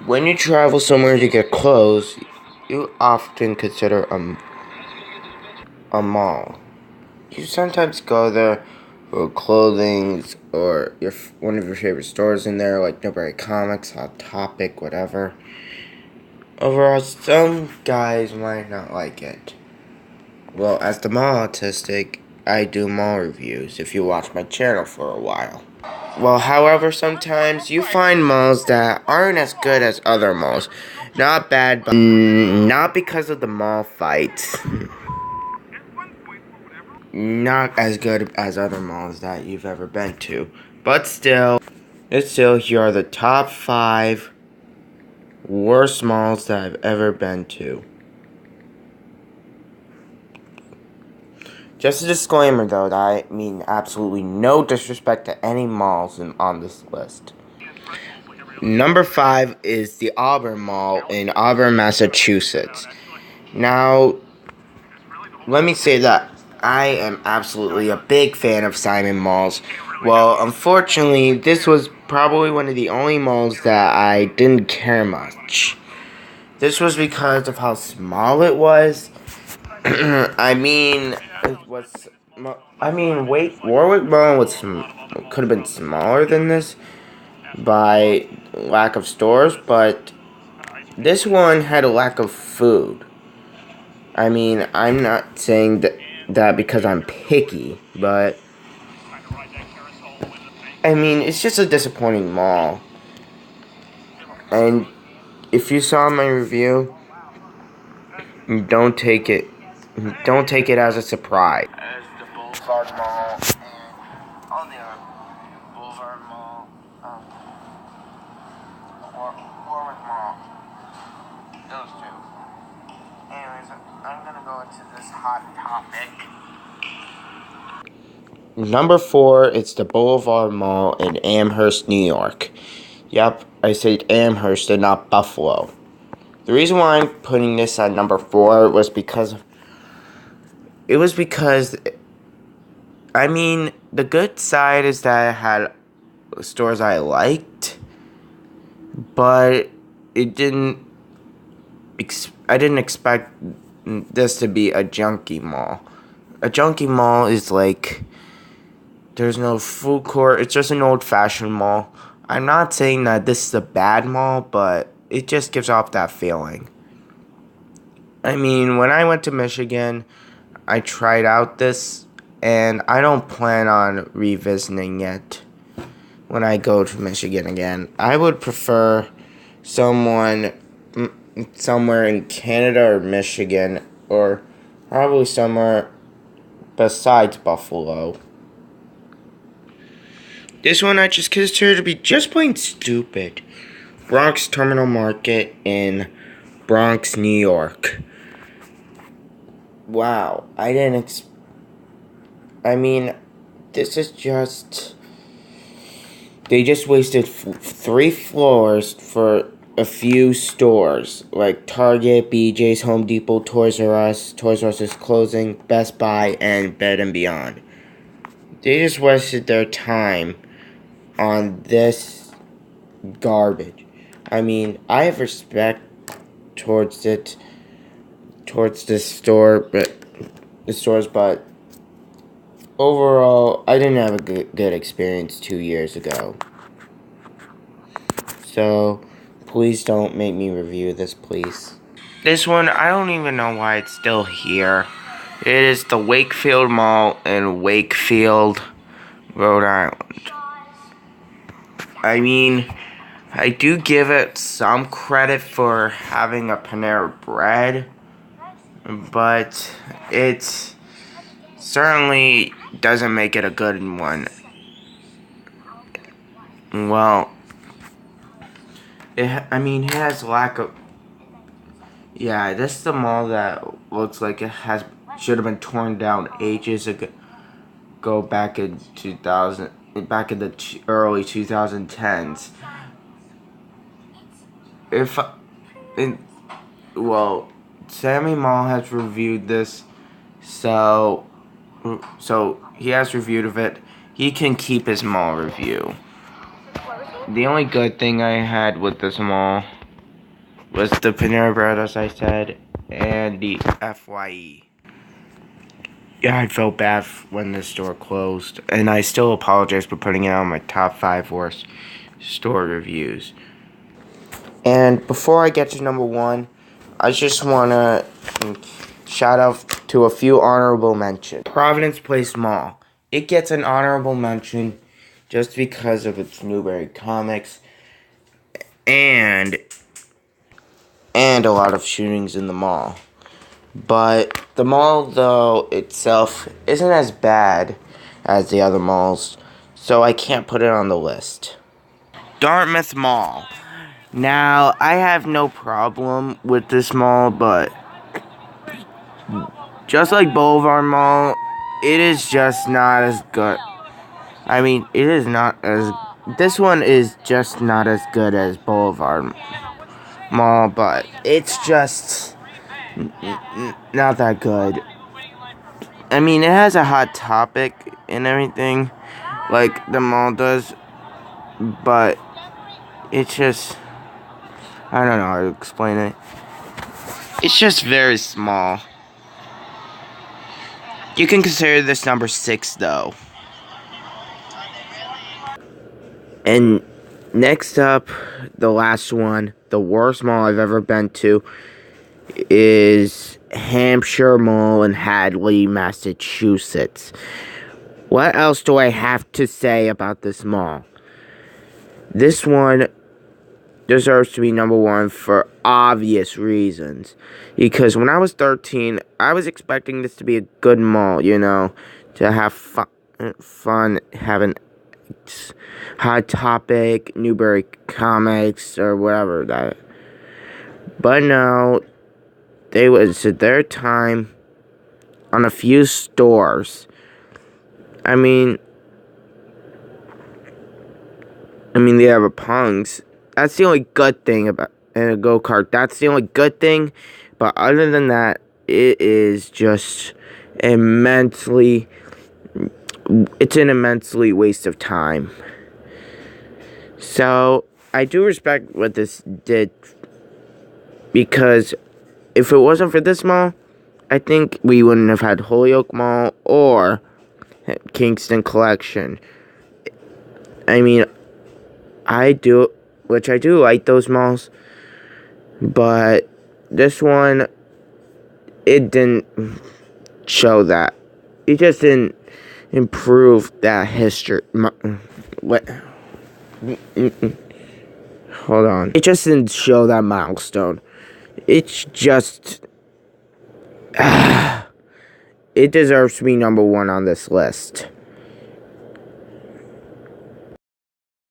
When you travel somewhere to get clothes, you often consider a mall. You sometimes go there for clothing or one of your favorite stores in there, like Newbury Comics, Hot Topic, whatever. Overall, some guys might not like it. Well, as the mall autistic, I do mall reviews if you watch my channel for a while. Well, however, sometimes you find malls that aren't as good as other malls. Not bad, but not because of the mall fights. Not as good as other malls that you've ever been to. But still, here are the top 5 worst malls that I've ever been to. Just a disclaimer though, that I mean absolutely no disrespect to any malls on this list. Number 5 is the Auburn Mall in Auburn, Massachusetts. Now, let me say that I am absolutely a big fan of Simon Malls. Well, unfortunately, this was probably one of the only malls that I didn't care much. This was because of how small it was. Warwick Mall could have been smaller than this by lack of stores, but this one had a lack of food. I mean, I'm not saying that because I'm picky, but I mean, it's just a disappointing mall. And if you saw my review, don't take it as a surprise. As the Boulevard Mall and all the other Boulevard Mall, Warwick Mall, those two. Anyways, I'm gonna go into this hot topic. Number 4, it's the Boulevard Mall in Amherst, New York. Yep, I said Amherst and not Buffalo. The reason why I'm putting this at number 4 was because I mean, the good side is that it had stores I liked, but I didn't expect this to be a junkie mall. A junkie mall is like, there's no food court, it's just an old-fashioned mall. I'm not saying that this is a bad mall, but it just gives off that feeling. I mean, when I went to Michigan, I tried out this, and I don't plan on revisiting it when I go to Michigan again. I would prefer somewhere in Canada or Michigan, or probably somewhere besides Buffalo. This one I just consider to be just plain stupid. Bronx Terminal Market in Bronx, New York. Wow, this is just... They just wasted 3 floors for a few stores, like Target, BJ's, Home Depot, Toys R Us is closing, Best Buy, and Bed & Beyond. They just wasted their time on this garbage. I mean, I have respect towards this store, but overall, I didn't have a good experience 2 years ago. So, please don't make me review this, please. This one, I don't even know why it's still here. It is the Wakefield Mall in Wakefield, Rhode Island. I mean, I do give it some credit for having a Panera Bread, but it certainly doesn't make it a good one. Well, it has lack of... Yeah, this is the mall that looks like it should have been torn down ages ago. Back in the early 2010s. Sammy Mall has reviewed this, so he has reviewed of it. He can keep his mall review. The only good thing I had with this mall was the Panera Bread, as I said, and the FYE. Yeah, I felt bad when the store closed, and I still apologize for putting it on my top 5 worst store reviews. And before I get to number 1, I just want to shout out to a few honorable mentions. Providence Place Mall. It gets an honorable mention just because of its Newbury comics and a lot of shootings in the mall. But the mall, though, itself isn't as bad as the other malls, so I can't put it on the list. Dartmouth Mall. Now, I have no problem with this mall, but just like Boulevard Mall, it is just not as good. I mean, it is not as... This one is just not as good as Boulevard Mall, but it's just not that good. I mean, it has a Hot Topic and everything, like the mall does, but it's just... I don't know how to explain it. It's just very small. You can consider this number 6, though. And next up, the last one, the worst mall I've ever been to, is Hampshire Mall in Hadley, Massachusetts. What else do I have to say about this mall? This one deserves to be number 1 for obvious reasons. Because when I was 13, I was expecting this to be a good mall, you know, to have fun having Hot Topic, Newbury Comics, or whatever that. But no, they wasted their time on a few stores. I mean, they have a Punks. That's the only good thing about a go-kart. That's the only good thing. But other than that, it is just immensely... It's an immensely waste of time. So, I do respect what this did. Because if it wasn't for this mall, I think we wouldn't have had Holyoke Mall or Kingston Collection. I mean, I do like those malls, but this one, it didn't show that. It just didn't improve that history. What? Hold on. It just didn't show that milestone. It's just... it deserves to be number 1 on this list.